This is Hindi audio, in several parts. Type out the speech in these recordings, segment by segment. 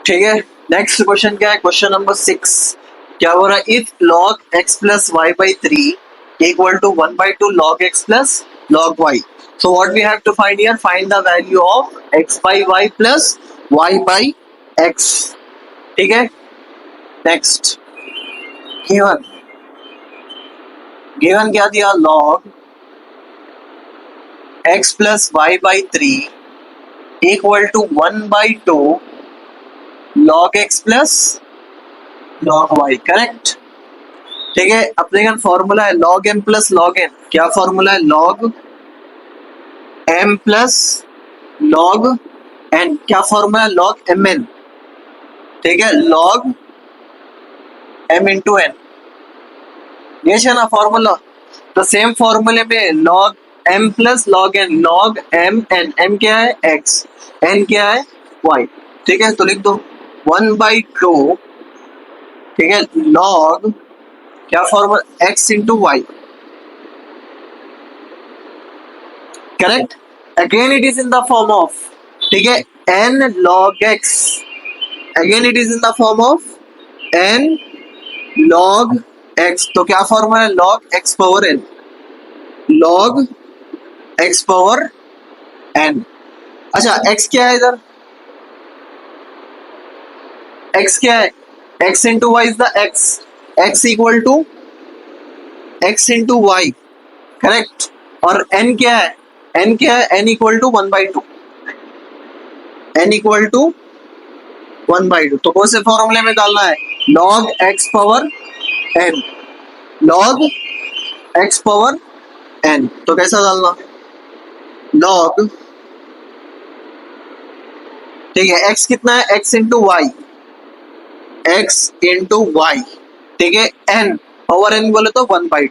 ठीक है, नेक्स्ट क्वेश्चन क्या है? क्वेश्चन नंबर 6 क्या हो रहा है? If log x plus y by 3 equal to 1/2 log x plus log y, so what we have to find here? Find the value of x by y plus y by x. ठीक है, नेक्स्ट गिवन गिवन क्या दिया? log x plus y by 3 equal to 1/2 log x plus log y, correct. ठीक है, अपने का फॉर्मूला है log m plus log n। क्या फॉर्मूला है? log m plus log n। क्या फॉर्मूला है? log mn। ठीक है, log m इंटू n, ये है ना फॉर्मूला। तो सेम फॉर्मूले में log m plus log n, log m n, m क्या है? x, n क्या है? y। ठीक है, तो लिख दो 1/2, ठीक है, log क्या formula? x into y, correct. Again it is in the form of, ठीक है, n log x, again it is in the form of n log x। तो क्या फॉर्मूला है? log x power n, log x power n। अच्छा, x क्या है इधर? x क्या है? x into y is the x, x equal to x into y, correct. और n क्या है? n क्या है? n equal to 1/2, n equal to 1/2। तो कौन से फॉर्मूले में डालना है? log x power n, log x power n। तो कैसा डालना? log, ठीक है, x कितना है? x into y, x into y, ठीक है, n पावर n बोले तो 1/2,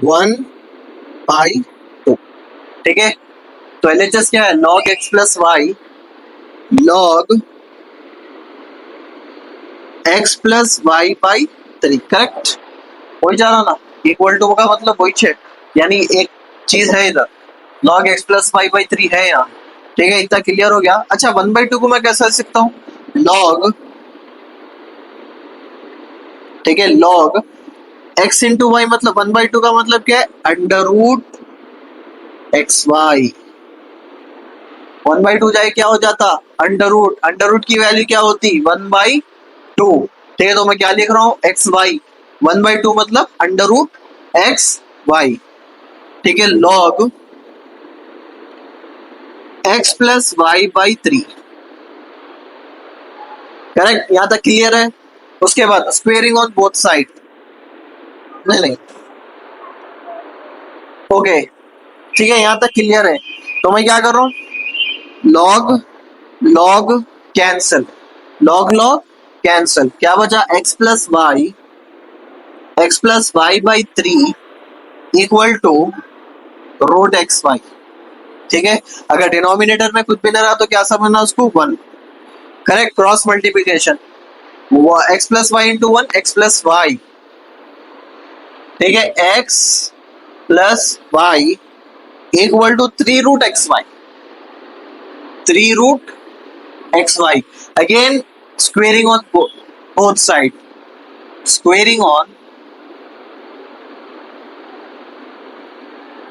1/2, ठीक है। तो LHS क्या है? log x plus y log x plus y by 3, correct. वही जा रहा ना, इक्वल टू का मतलब वही है, यानी एक चीज है इधर, log x plus y by 3 है यहाँ। ठीक है, इतना क्लियर हो गया। अच्छा, 1/2 को मैं कैसे लिख सकता हूँ? log, ठीक है, log x इंटू वाई, मतलब 1/2 का मतलब क्या है? Under root x y. 1/2 जाए क्या हो जाता? अंडर रूट, अंडर रूट की वैल्यू क्या होती? 1/2। ठीक है, तो मैं क्या लिख रहा हूँ? एक्स वाई, 1/2 मतलब अंडर रूट एक्स वाई। ठीक है, log x plus y by 3, correct. यहां तक क्लियर है? उसके बाद स्क्वेयरिंग ऑन बोथ साइड, नहीं, ओके, ठीक है, यहां तक क्लियर है। तो मैं क्या कर रहा हूं? log log cancel, log cancel, क्या बचा? x plus y by 3 equal to root x y. ठीक है, अगर डिनोमिनेटर में कुछ भी ना रहा तो क्या समझना उसको? 1, correct. Cross multiplication, x plus y into 1, x plus y, ठीक है, x plus y equal to 3 root x y, 3 root x y. Again squaring on both side, squaring on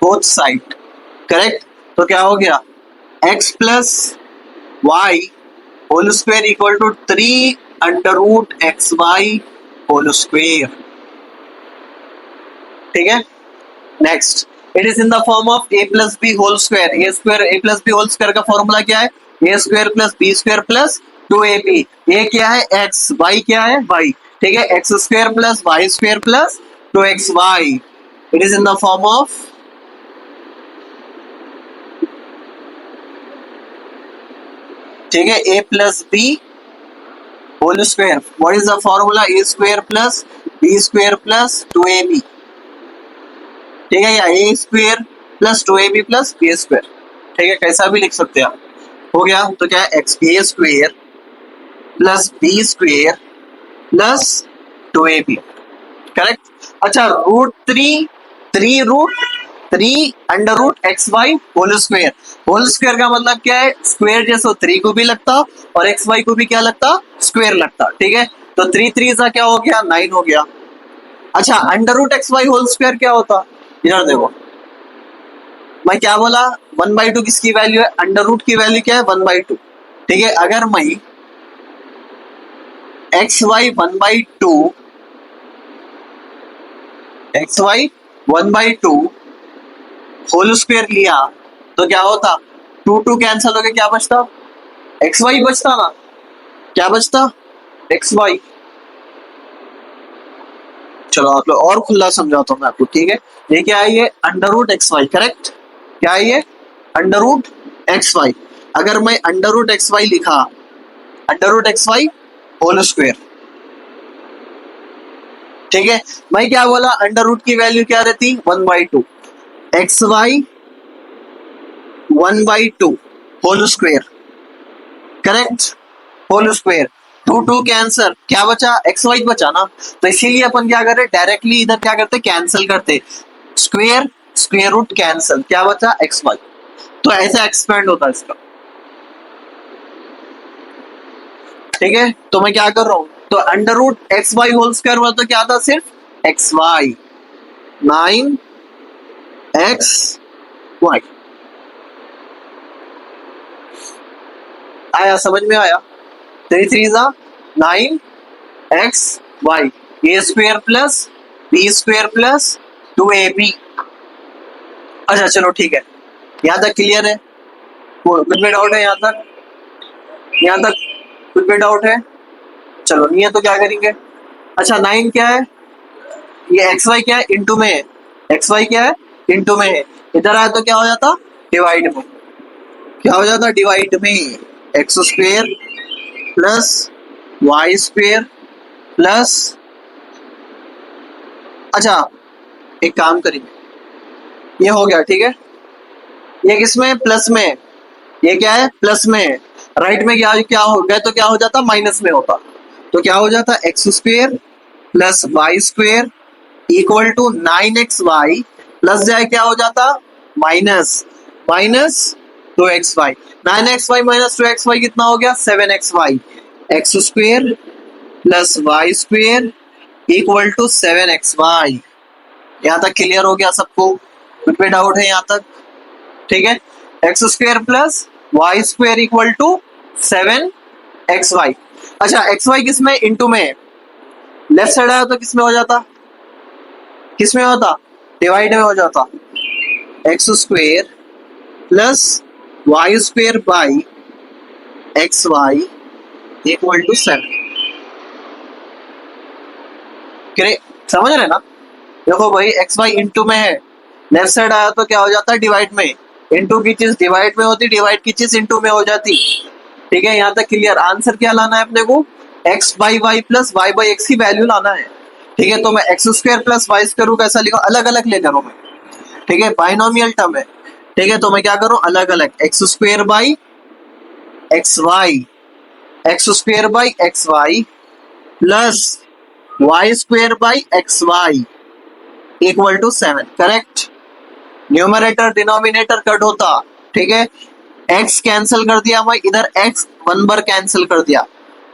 both side, correct. तो क्या हो गया? x plus y whole square equal to 3 under root x y whole square. ठीक है, next, it is in the form of a plus b whole square. a plus b whole square का फॉर्मूला क्या है? a square plus b square plus 2ab। a क्या है? x, y क्या है? y। ठीक है, x square plus y square plus 2xy। It is in the form of, ठीक है, a plus b whole square. What is the formula? a square plus b square plus 2ab। ठीक है, या a square plus 2ab plus b square. ठीक है, कैसा भी लिख सकते हैं आप। हो गया, तो क्या है? x a square plus b square plus 2ab, correct. अच्छा, three under root x y whole square. Whole square का मतलब क्या है, स्क्वायर जैसे 3 को भी लगता और एक्स वाई को भी क्या लगता, स्क्वायर लगता, ठीक है। तो 3 सा क्या हो गया, 9 हो गया। अच्छा, under root x y whole square क्या होता, इधर देखो, मैं क्या बोला, 1/2 किसकी वैल्यू है, अंडर रूट की वैल्यू क्या है, 1/2, ठीक है। अगर मैं एक्स वाई 1/2 होल स्क्वायर लिया तो क्या होता, 2 कैंसिल हो गया, क्या बचता, एक्स वाई बचता ना, क्या बचता, एक्स वाई। चलो आप लोग और खुला समझाता हूँ मैं आपको, ठीक है। ये क्या है, ये under root x y, correct. क्या है ये, अंडर रूट एक्स वाई। अगर मैं अंडर रूट एक्स वाई लिखा, under root x y whole square, ठीक है। मैं क्या बोला, अंडर रूट की वैल्यू क्या रहती, 1/2 x y 1/2 whole square, correct, whole square. 2 cancel, क्या बचा, एक्स वाई बचा ना। तो इसीलिए अपन क्या करते, डायरेक्टली इधर क्या करते, कैंसिल करते, स्क्वायर स्क्वायर रूट कैंसिल, क्या बचा, एक्स वाई। तो ऐसा एक्सपेंड होता है इसका, ठीक है। तो मैं क्या कर रहा हूं, तो under root x y whole square हुआ तो क्या था, सिर्फ एक्स वाई, 9 एक्स वाई। आया, समझ में आया, 3 सा 9 x y, a square plus b square plus 2ab। अच्छा चलो ठीक है, यहाँ तक क्लियर है, कुछ भी डाउट है यहाँ तक, यहाँ तक कुछ भी डाउट है, चलो नहीं है तो क्या करेंगे। अच्छा, 9 क्या है, ये एक्स वाई क्या है, इंटू में है, एक्स वाई क्या है, इंटू में है, इधर आया तो क्या हो जाता, डिवाइड में, क्या हो जाता, डिवाइड में, x square plus y square plus, अच्छा एक काम करेंगे, ये हो गया, ठीक है। ये किसमें, प्लस में, ये क्या है, प्लस में है, राइट में क्या क्या हो गया, तो क्या हो जाता, माइनस में होता, तो क्या हो जाता, x square plus y square equal to 9xy plus जाए क्या हो जाता, minus minus 2xy, 9xy minus 2xy कितना हो गया, 7xy, x square plus y square equal to 7xy। यहाँ तक क्लियर हो गया सबको, कुछ भी डाउट है यहाँ तक, ठीक है। X square plus y square equal to 7xy। अच्छा, xy किसमें, इंटू में, लेफ्ट साइड आया तो किसमें हो जाता, किसमें होता, डिवाइड में हो जाता, x square plus y square by x y equal to 7। समझ रहे ना, देखो भाई एक्स वाई इंटू में है, लेफ्ट साइड आया तो क्या हो जाता है, डिवाइड में, इंटू की चीज डिवाइड में होती, डिवाइड की चीज इंटू में हो जाती, ठीक है। यहाँ तक क्लियर। आंसर क्या लाना है अपने को, x by y plus y by x की वैल्यू लाना है, ठीक है। तो मैं x square plus y square कैसा लिखा, अलग अलग ले जा रहा हूँ मैं, ठीक है, बाइनोमियल टर्म है, ठीक है। तो मैं क्या करूँ, अलग अलग, x square by x y, x square by x y plus y square by x y equal to 7, correct. Numerator denominator cut होता, ठीक है। एक्स कैंसिल कर दिया मैं, इधर एक्स 1 बार कैंसिल कर दिया,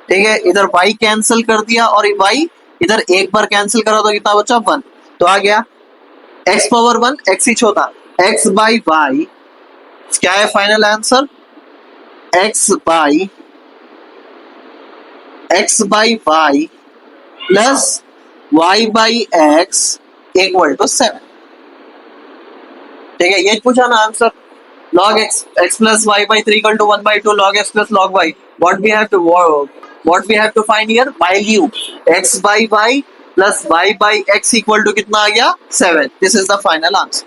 ठीक है, इधर वाई कैंसिल कर दिया और वाई इधर एक बार कैंसिल करा तो कितना बचा, 1, तो आ गया एक्स पावर 1, एक्स ही छोटा, एक्स बाई वाई, क्या है final answer, x by y plus y by x equal to 7, ठीक है। ये पूछा ना answer, log x plus y by 3 equal to 1/2 log x plus log y, what we have to find here, value x by y plus y by x equal to कितना आ गया, 7, this is the final answer।